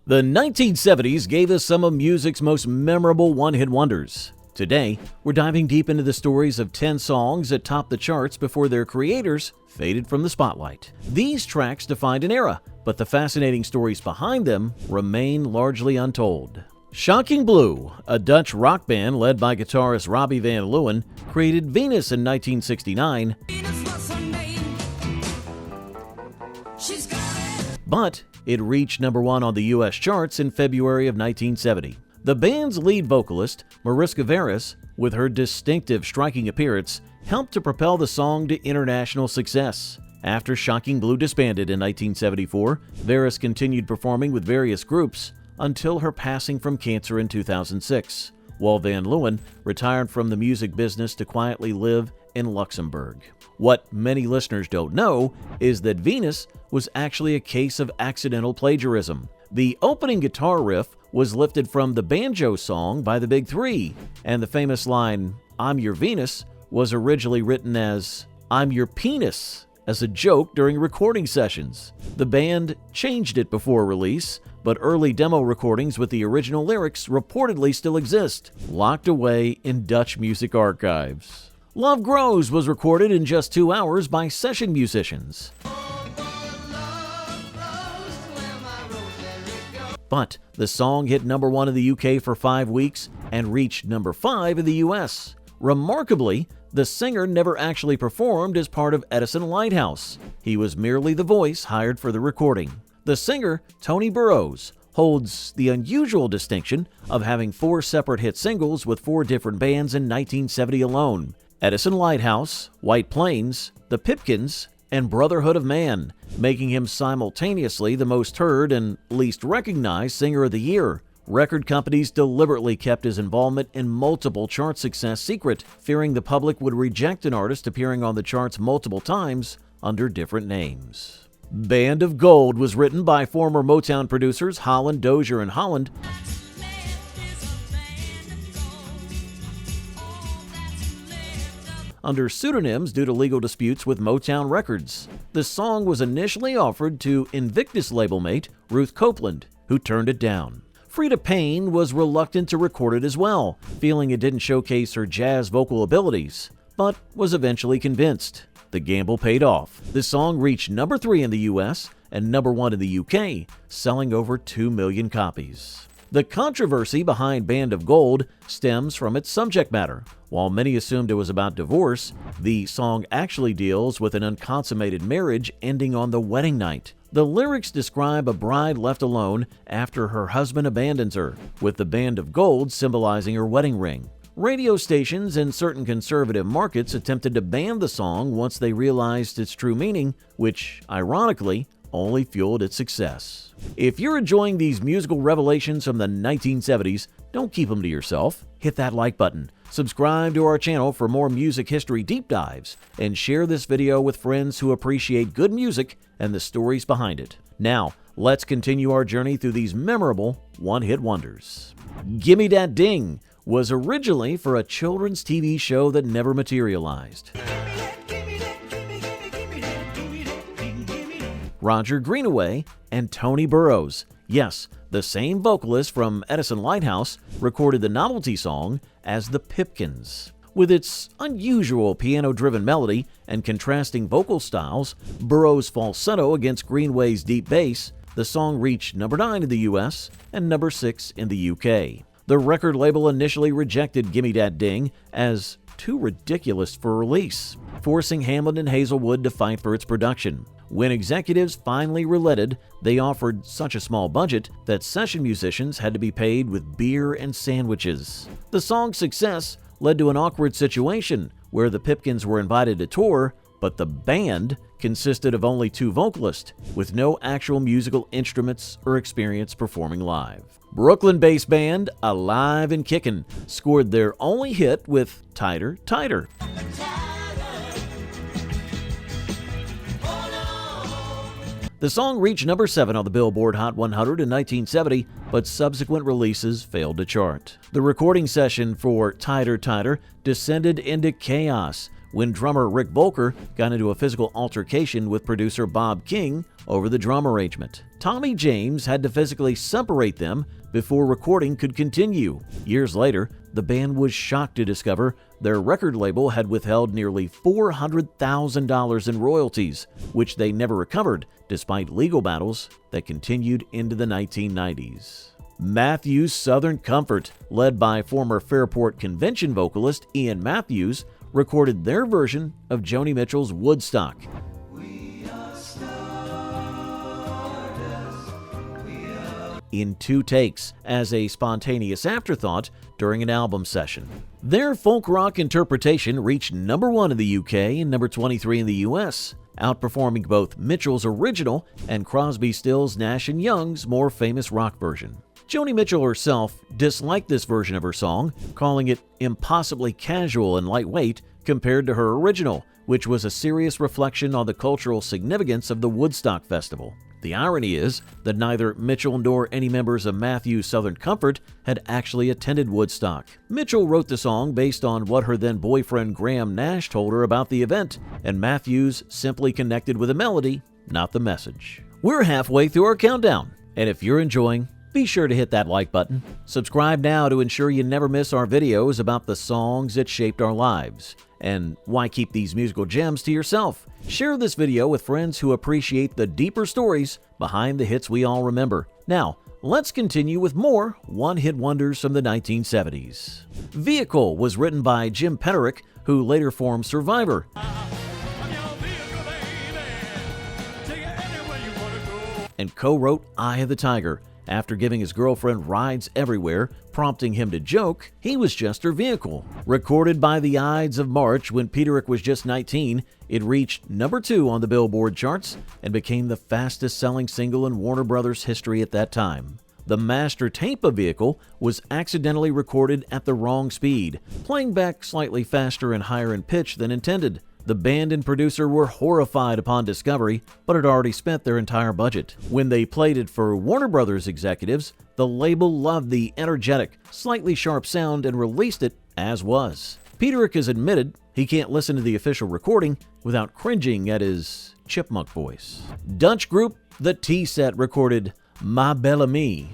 The 1970s gave us some of music's most memorable one-hit wonders. Today, we're diving deep into the stories of 10 songs that topped the charts before their creators faded from the spotlight. These tracks defined an era, but the fascinating stories behind them remain largely untold. Shocking Blue, a Dutch rock band led by guitarist Robbie Van Leeuwen, created Venus in 1969, but it reached number 1 on the U.S. charts in February of 1970. The band's lead vocalist, Mariska Veres, with her distinctive striking appearance, helped to propel the song to international success. After Shocking Blue disbanded in 1974, Veres continued performing with various groups until her passing from cancer in 2006, while Van Leeuwen retired from the music business to quietly live in Luxembourg. What many listeners don't know is that Venus was actually a case of accidental plagiarism. The opening guitar riff was lifted from the banjo song by the Big Three, and the famous line, "I'm your Venus," was originally written as "I'm your penis" as a joke during recording sessions. The band changed it before release, but early demo recordings with the original lyrics reportedly still exist, locked away in Dutch music archives. Love Grows was recorded in just 2 hours by session musicians. But the song hit number 1 in the UK for 5 weeks and reached number 5 in the US. Remarkably, the singer never actually performed as part of Edison Lighthouse. He was merely the voice hired for the recording. The singer, Tony Burrows, holds the unusual distinction of having 4 separate hit singles with 4 different bands in 1970 alone: Edison Lighthouse, White Plains, the Pipkins, and Brotherhood of Man, making him simultaneously the most heard and least recognized singer of the year. Record companies deliberately kept his involvement in multiple chart success secret, fearing the public would reject an artist appearing on the charts multiple times under different names. Band of Gold was written by former Motown producers Holland, Dozier, and Holland, under pseudonyms due to legal disputes with Motown Records. The song was initially offered to Invictus label mate Ruth Copeland, who turned it down. Frida Payne was reluctant to record it as well, feeling it didn't showcase her jazz vocal abilities, but was eventually convinced. The gamble paid off. The song reached number 3 in the US and number 1 in the UK, selling over 2 million copies. The controversy behind Band of Gold stems from its subject matter. While many assumed it was about divorce, the song actually deals with an unconsummated marriage ending on the wedding night. The lyrics describe a bride left alone after her husband abandons her, with the band of gold symbolizing her wedding ring. Radio stations in certain conservative markets attempted to ban the song once they realized its true meaning, which, ironically, only fueled its success. If you're enjoying these musical revelations from the 1970s, don't keep them to yourself. Hit that like button, subscribe to our channel for more music history deep dives, and share this video with friends who appreciate good music and the stories behind it. Now, let's continue our journey through these memorable one-hit wonders. Gimme Dat Ding was originally for a children's TV show that never materialized. Roger Greenaway and Tony Burrows, yes, the same vocalist from Edison Lighthouse, recorded the novelty song as the Pipkins. With its unusual piano-driven melody and contrasting vocal styles, Burrows' falsetto against Greenaway's deep bass, the song reached number 9 in the US and number 6 in the UK. The record label initially rejected Gimme Dat Ding as too ridiculous for release, forcing Hamlin and Hazelwood to fight for its production. When executives finally relented, they offered such a small budget that session musicians had to be paid with beer and sandwiches. The song's success led to an awkward situation where the Pipkins were invited to tour, but the band consisted of only 2 vocalists, with no actual musical instruments or experience performing live. Brooklyn-based band Alive and Kickin' scored their only hit with Tighter, Tighter. The song reached number 7 on the Billboard Hot 100 in 1970, but subsequent releases failed to chart. The recording session for Tighter Tighter descended into chaos when drummer Rick Bolker got into a physical altercation with producer Bob King over the drum arrangement. Tommy James had to physically separate them before recording could continue. Years later, the band was shocked to discover their record label had withheld nearly $400,000 in royalties, which they never recovered despite legal battles that continued into the 1990s. Matthews' Southern Comfort, led by former Fairport Convention vocalist Ian Matthews, recorded their version of Joni Mitchell's Woodstock. In 2 takes as a spontaneous afterthought during an album session. Their folk rock interpretation reached number 1 in the UK and number 23 in the US, outperforming both Mitchell's original and Crosby, Stills, Nash & Young's more famous rock version. Joni Mitchell herself disliked this version of her song, calling it impossibly casual and lightweight compared to her original, which was a serious reflection on the cultural significance of the Woodstock Festival. The irony is that neither Mitchell nor any members of Matthews' Southern Comfort had actually attended Woodstock. Mitchell wrote the song based on what her then boyfriend Graham Nash told her about the event, and Matthews simply connected with the melody, not the message. We're halfway through our countdown, and if you're enjoying, be sure to hit that like button. Subscribe now to ensure you never miss our videos about the songs that shaped our lives. And why keep these musical gems to yourself? Share this video with friends who appreciate the deeper stories behind the hits we all remember. Now, let's continue with more one-hit wonders from the 1970s. Vehicle was written by Jim Petterick, who later formed Survivor. And co-wrote Eye of the Tiger. After giving his girlfriend rides everywhere, prompting him to joke, he was just her vehicle. Recorded by the Ides of March when Petterick was just 19, it reached number 2 on the Billboard charts and became the fastest-selling single in Warner Brothers history at that time. The master tape of Vehicle was accidentally recorded at the wrong speed, playing back slightly faster and higher in pitch than intended. The band and producer were horrified upon discovery, but had already spent their entire budget. When they played it for Warner Brothers executives, the label loved the energetic, slightly sharp sound and released it as was. Petterick has admitted he can't listen to the official recording without cringing at his chipmunk voice. Dutch group The Tea Set recorded My Belle Amie.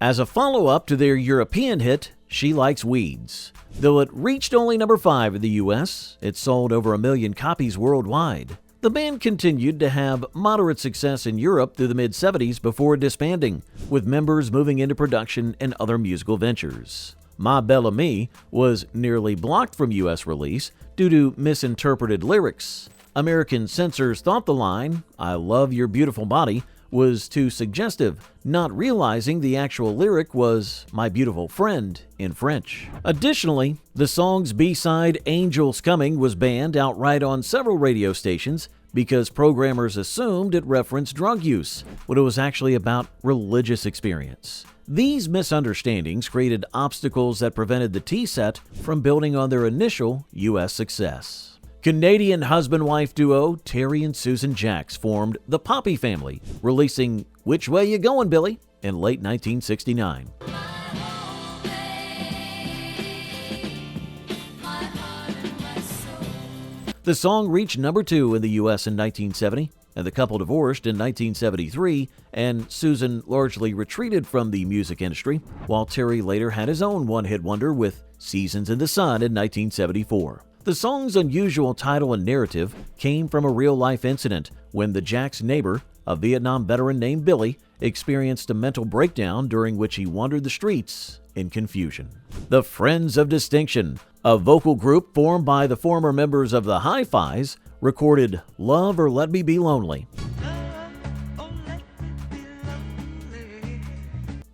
As a follow-up to their European hit, She Likes Weeds. Though it reached only number 5 in the US, it sold over 1 million copies worldwide. The band continued to have moderate success in Europe through the mid-70s before disbanding, with members moving into production and other musical ventures. My Belle Amie was nearly blocked from US release due to misinterpreted lyrics. American censors thought the line, "I love your beautiful body," was too suggestive, not realizing the actual lyric was "my beautiful friend" in French. Additionally, the song's B-side Angels Coming was banned outright on several radio stations because programmers assumed it referenced drug use, when it was actually about religious experience. These misunderstandings created obstacles that prevented the Tea Set from building on their initial U.S. success. Canadian husband-wife duo Terry and Susan Jacks formed the Poppy Family, releasing Which Way You Goin' Billy in late 1969. The song reached number 2 in the U.S. in 1970, and the couple divorced in 1973, and Susan largely retreated from the music industry, while Terry later had his own one-hit wonder with Seasons in the Sun in 1974. The song's unusual title and narrative came from a real-life incident when the Jacks' neighbor, a Vietnam veteran named Billy, experienced a mental breakdown during which he wandered the streets in confusion. The Friends of Distinction, a vocal group formed by the former members of the Hi-Fis, recorded Love or Let Me Be Lonely.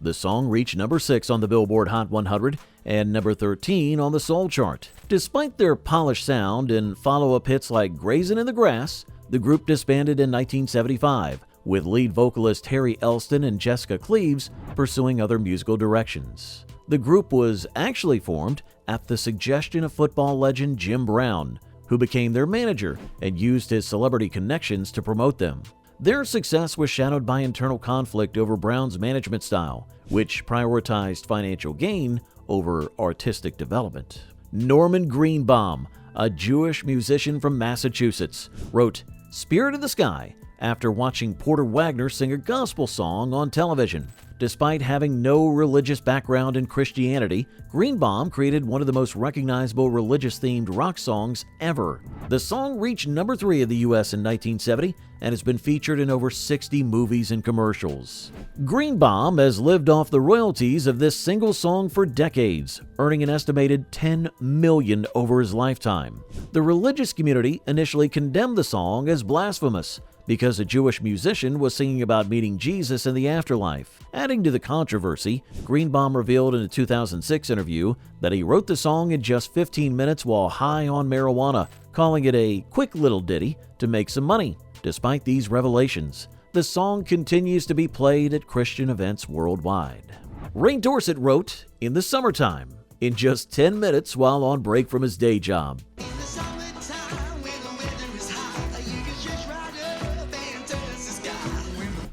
The song reached number 6 on the Billboard Hot 100 and number 13 on the Soul chart. Despite their polished sound and follow-up hits like Grazin' in the Grass, the group disbanded in 1975, with lead vocalist Harry Elston and Jessica Cleaves pursuing other musical directions. The group was actually formed at the suggestion of football legend Jim Brown, who became their manager and used his celebrity connections to promote them. Their success was shadowed by internal conflict over Brown's management style, which prioritized financial gain over artistic development. Norman Greenbaum, a Jewish musician from Massachusetts, wrote "Spirit of the Sky" after watching Porter Wagoner sing a gospel song on television. Despite having no religious background in Christianity, Greenbaum created one of the most recognizable religious-themed rock songs ever. The song reached number 3 in the U.S. in 1970 and has been featured in over 60 movies and commercials. Greenbaum has lived off the royalties of this single song for decades, earning an estimated $10 million over his lifetime. The religious community initially condemned the song as blasphemous, because a Jewish musician was singing about meeting Jesus in the afterlife. Adding to the controversy, Greenbaum revealed in a 2006 interview that he wrote the song in just 15 minutes while high on marijuana, calling it a quick little ditty to make some money. Despite these revelations, the song continues to be played at Christian events worldwide. Ray Dorset wrote "In the Summertime" in just 10 minutes while on break from his day job.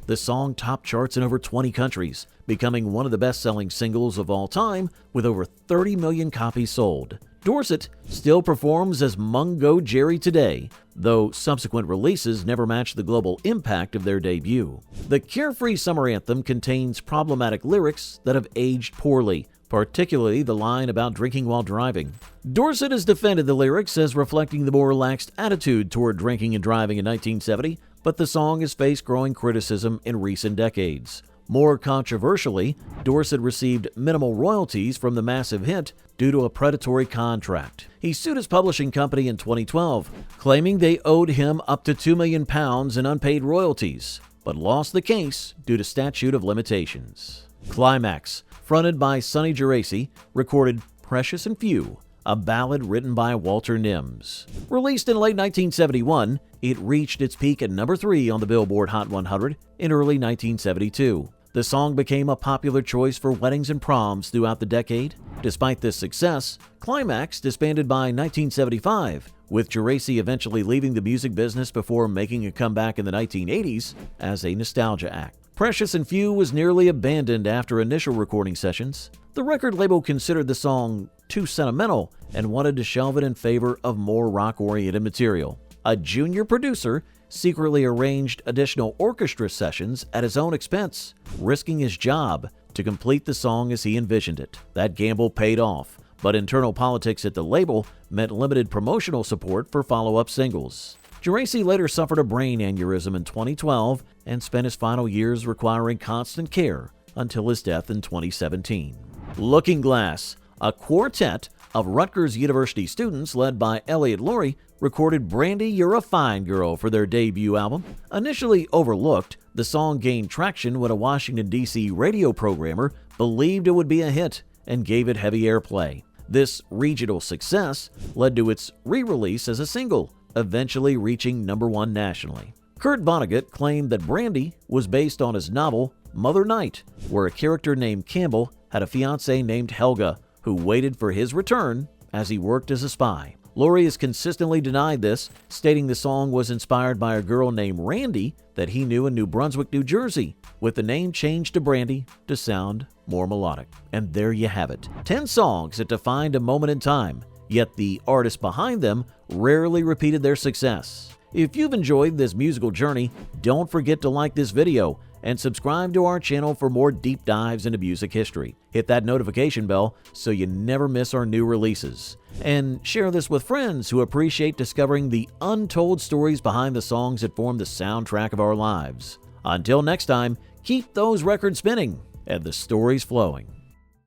The song topped charts in over 20 countries, becoming one of the best-selling singles of all time with over 30 million copies sold. Dorset still performs as Mungo Jerry today, though subsequent releases never match the global impact of their debut. The carefree summer anthem contains problematic lyrics that have aged poorly, particularly the line about drinking while driving. Dorset has defended the lyrics as reflecting the more relaxed attitude toward drinking and driving in 1970, but the song has faced growing criticism in recent decades. More controversially, Dorset received minimal royalties from the massive hit due to a predatory contract. He sued his publishing company in 2012, claiming they owed him up to £2 million in unpaid royalties, but lost the case due to statute of limitations. Climax, fronted by Sonny Geraci, recorded "Precious and Few," a ballad written by Walter Nims. Released in late 1971, it reached its peak at number 3 on the Billboard Hot 100 in early 1972. The song became a popular choice for weddings and proms throughout the decade. Despite this success, Climax disbanded by 1975, with Geraci eventually leaving the music business before making a comeback in the 1980s as a nostalgia act. "Precious and Few" was nearly abandoned after initial recording sessions. The record label considered the song too sentimental and wanted to shelve it in favor of more rock-oriented material. A junior producer secretly arranged additional orchestra sessions at his own expense, risking his job to complete the song as he envisioned it. That gamble paid off, but internal politics at the label meant limited promotional support for follow-up singles. Geraci later suffered a brain aneurysm in 2012 and spent his final years requiring constant care until his death in 2017. Looking Glass, a quartet of Rutgers University students led by Elliot Laurie, recorded "Brandy, You're a Fine Girl" for their debut album. Initially overlooked, the song gained traction when a Washington, D.C. radio programmer believed it would be a hit and gave it heavy airplay. This regional success led to its re-release as a single, eventually reaching number 1 nationally. Kurt Vonnegut claimed that Brandy was based on his novel Mother Night, where a character named Campbell had a fiancée named Helga who waited for his return as he worked as a spy. Laurie has consistently denied this, stating the song was inspired by a girl named Randy that he knew in New Brunswick, New Jersey, with the name changed to Brandy to sound more melodic. And there you have it, 10 songs that defined a moment in time, yet the artists behind them rarely repeated their success. If you've enjoyed this musical journey, don't forget to like this video and subscribe to our channel for more deep dives into music history. Hit that notification bell so you never miss our new releases. And share this with friends who appreciate discovering the untold stories behind the songs that form the soundtrack of our lives. Until next time, keep those records spinning and the stories flowing.